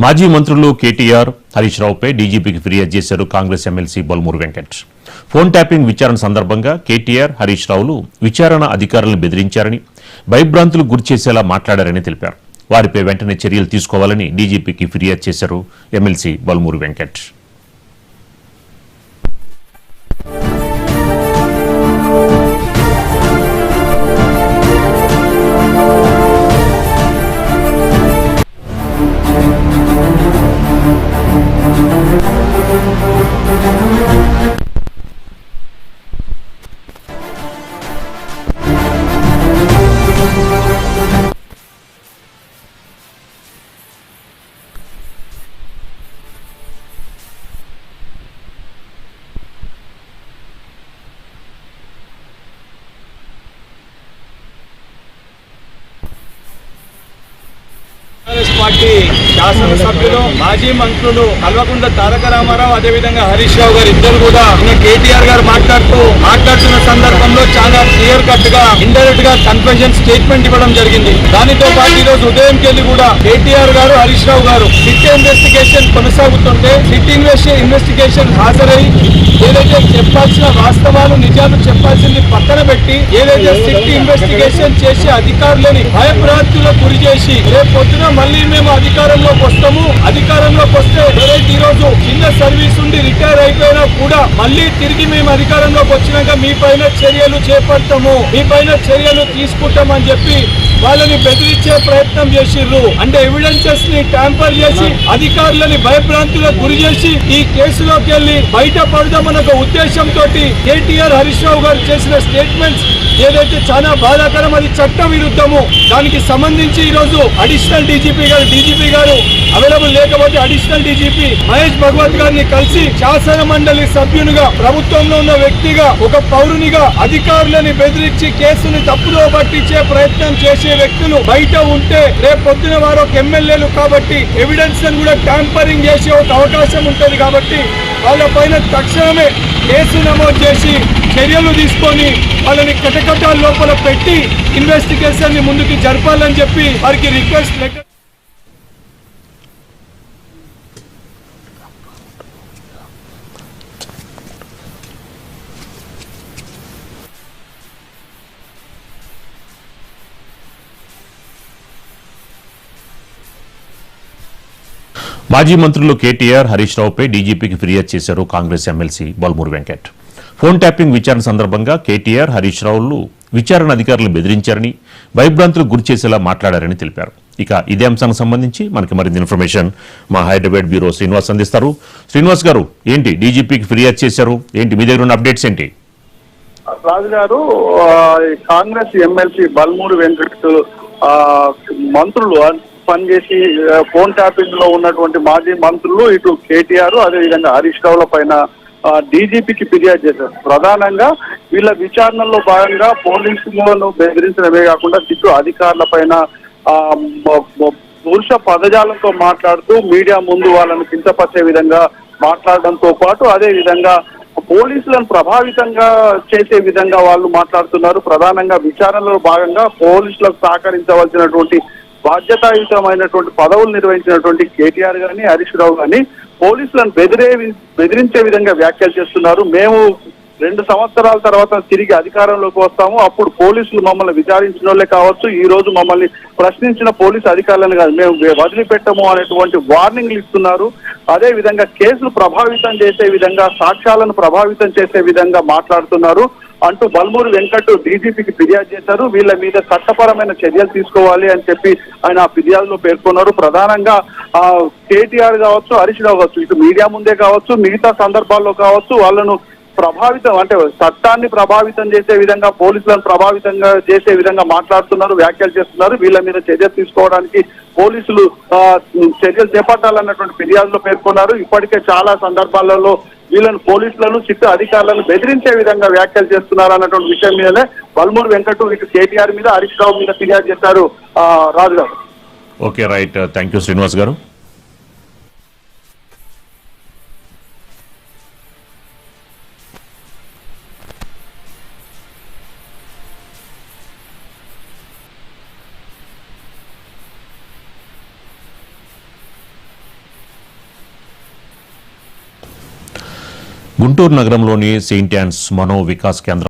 మాజీ మంత్రులు కేటీఆర్, హరీష్ రావుపై డీజీపీకి ఫిర్యాదు చేశారు Congress MLC Balmoor Venkat. Phone tapping విచారణ సందర్భంగా కేటీఆర్, హరీష్ రావులు విచారణ అధికారులను బెదిరించారని, భయభ్రాంతులకు గురిచేసేలా మాట్లాడారని తెలిపారు. వారిపై వెంటనే చర్యలు తీసుకోవాలని డీజీపీకి ఫిర్యాదు చేశారు ఎమ్మెల్సీ బల్మూరు వెంకట్. కాంగ్రెస్ పార్టీ శాసనసభ్యులు మాజీ మంత్రులు కల్వకుంట్ల తారక రామారావు అదేవిధంగా హరీష్ రావు గారు ఇద్దరు కూడా కేటీఆర్ గారు మాట్లాడుతున్న సందర్భంలో చాలా క్లియర్ కట్ గా ఇండైరెక్ట్ గా కన్ఫెషన్ స్టేట్మెంట్ ఇవ్వడం జరిగింది. దానితో పాటు ఈ రోజు ఉదయం కెళ్ళి కూడా కేటీఆర్ గారు, హరీష్ రావు గారు సిట్ ఇన్వెస్టిగేషన్ కొనసాగుతుంటే సిట్ ఇన్వెస్టిగేషన్ హాజరై ఏదైతే చెప్పాల్సిన వాస్తవాలు నిజాలు చెప్పాల్సింది పక్కన పెట్టి ఏదైతే సిట్ ఇన్వెస్టిగేషన్ చేసి అధికారులని భయభ్రాంతులకు గురి చేసి రేపు పొద్దున మళ్ళీ మేము అధికారంలోకి వస్తే ఎవరైతే ఈ రోజు చిన్న సర్వీస్ ఉండి రిటైర్ అయిపోయినా కూడా మళ్ళీ తిరిగి మేము అధికారంలోకి వచ్చినాక మీ పైన చర్యలు చేపడతాము, మీ పైన చర్యలు తీసుకుంటామని చెప్పి వాళ్ళని బెదిరించే ప్రయత్నం చేసిర్రు. అంటే ఎవిడెన్సెస్ ని ట్యాంపర్ చేసి అధికారులని భయభ్రాంతులకు గురి చేసి ఈ కేసులోకి వెళ్లి బయటపడదామన్న ఒక ఉద్దేశంతో కేటీఆర్, హరీష్ రావు గారు చేసిన స్టేట్మెంట్స్ ఏదైతే చాలా బాధాకరం, అది చట్ట విరుద్ధము. దానికి సంబంధించి ఈ రోజు అడిషనల్ డీజీపీ గారు అవైలబుల్ లేకపోతే అడిషనల్ డీజీపీ మహేష్ భగవత్ గారిని కలిసి శాసన మండలి సభ్యునిగా, ప్రభుత్వంలో ఉన్న వ్యక్తిగా, ఒక పౌరునిగా అధికారులని బెదిరించి కేసుని తప్పుదో పట్టించే ప్రయత్నం చేసే వ్యక్తులు బయట ఉంటే రేపు పొద్దున వారు ఒక ఎమ్మెల్యేలు కాబట్టి ఎవిడెన్స్ కూడా ట్యాంపరింగ్ చేసే ఒక అవకాశం ఉంటుంది. కాబట్టి వాళ్ళ పైన తక్షణమే కేసు నమోదు చేసి చర్యలు తీసుకొని వాళ్ళని కటకటాల లోపల పెట్టి ఇన్వెస్టిగేషన్ ని ముందుకు జరపాలని చెప్పి వారికి రిక్వెస్ట్ లెటర్. మాజీ మంత్రులు కేటీఆర్, హరీష్ రావుపై డీజీపీకి ఫిర్యాదు చేశారు Congress MLC Balmoor Venkat. Phone tapping విచారణ సందర్భంగా కేటీఆర్, హరీష్ రావులు విచారణ అధికారులను బెదిరించారని, భయభ్రాంతులకు గురిచేసేలా మాట్లాడారని తెలిపారు. ఇక ఇదే అంశానికి సంబంధించి మనకి మరింత ఇన్ఫర్మేషన్ మా హైదరాబాద్ బ్యూరో శ్రీనివాస్ అందిస్తారు. శ్రీనివాస్ గారు, ఏంటి డీజీపీకి ఫిర్యాదు చేశారు, ఏంటి మీ దగ్గర ఉన్న అప్డేట్స్ ఏంటి? రాజు గారు, కాంగ్రెస్ ఎమ్మెల్సీ బల్మూరు వెంకట్ మంత్రులు పనిచేసి ఫోన్ ట్యాపింగ్ లో ఉన్నటువంటి మాజీ మంత్రులు ఇటు కేటీఆర్ అదేవిధంగా హరీష్ రావుల పైన డీజీపీకి ఫిర్యాదు చేశారు. ప్రధానంగా వీళ్ళ విచారణలో భాగంగా పోలీసులను బెదిరించడమే కాకుండా సిట్టు అధికారుల పైన పురుష పదజాలంతో మాట్లాడుతూ మీడియా ముందు వాళ్ళను కించపరిచే విధంగా మాట్లాడడంతో పాటు అదే విధంగా పోలీసులను ప్రభావితంగా చేసే విధంగా వాళ్ళు మాట్లాడుతున్నారు. ప్రధానంగా విచారణలో భాగంగా పోలీసులకు సహకరించవలసినటువంటి బాధ్యతాయుతమైనటువంటి పదవులు నిర్వహించినటువంటి కేటీఆర్ గాని, హరీష్ రావు గాని పోలీసులను బెదిరించే విధంగా వ్యాఖ్యలు చేస్తున్నారు. మేము 2 సంవత్సరాల తర్వాత తిరిగి అధికారంలోకి వస్తాము, అప్పుడు పోలీసులు మమ్మల్ని విచారించిన వాళ్ళే కావచ్చు, ఈ రోజు మమ్మల్ని ప్రశ్నించిన పోలీసు అధికారులను కాదు మేము వదిలిపెట్టము అనేటువంటి వార్నింగ్లు ఇస్తున్నారు. అదే విధంగా కేసులు ప్రభావితం చేసే విధంగా, సాక్ష్యాలను ప్రభావితం చేసే విధంగా మాట్లాడుతున్నారు అంటూ బల్మూరు వెంకట్ డీజీపీకి ఫిర్యాదు చేశారు. వీళ్ళ మీద చట్టపరమైన చర్యలు తీసుకోవాలి అని చెప్పి ఆయన ఫిర్యాదులో పేర్కొన్నారు. ప్రధానంగా కేటీఆర్ కావచ్చు, హరీష్ రావు కావచ్చు, ఇటు మీడియా ముందే కావచ్చు, మిగతా సందర్భాల్లో కావచ్చు వాళ్ళను ప్రభావితం అంటే చట్టాన్ని ప్రభావితం చేసే విధంగా, పోలీసులను ప్రభావితంగా చేసే విధంగా మాట్లాడుతున్నారు, వ్యాఖ్యలు చేస్తున్నారు. వీళ్ళ మీద చర్యలు తీసుకోవడానికి పోలీసులు చర్యలు చేపట్టాలన్నటువంటి ఫిర్యాదులో పేర్కొన్నారు. ఇప్పటికే చాలా సందర్భాలలో వీళ్ళను పోలీసులను, సిట్టు అధికారులను బెదిరించే విధంగా వ్యాఖ్యలు చేస్తున్నారు అన్నటువంటి విషయం మీదనే బల్మూరు వెంకట్ ఇటు కేటీఆర్ మీద, హరీష్ రావు మీద ఫిర్యాదు చేశారు. రాజు గారు. Okay, right, thank you Srinivas గారు. గుంటూరు నగరంలోని సెయింట్ యాన్స్ మనో వికాస్ కేంద్రం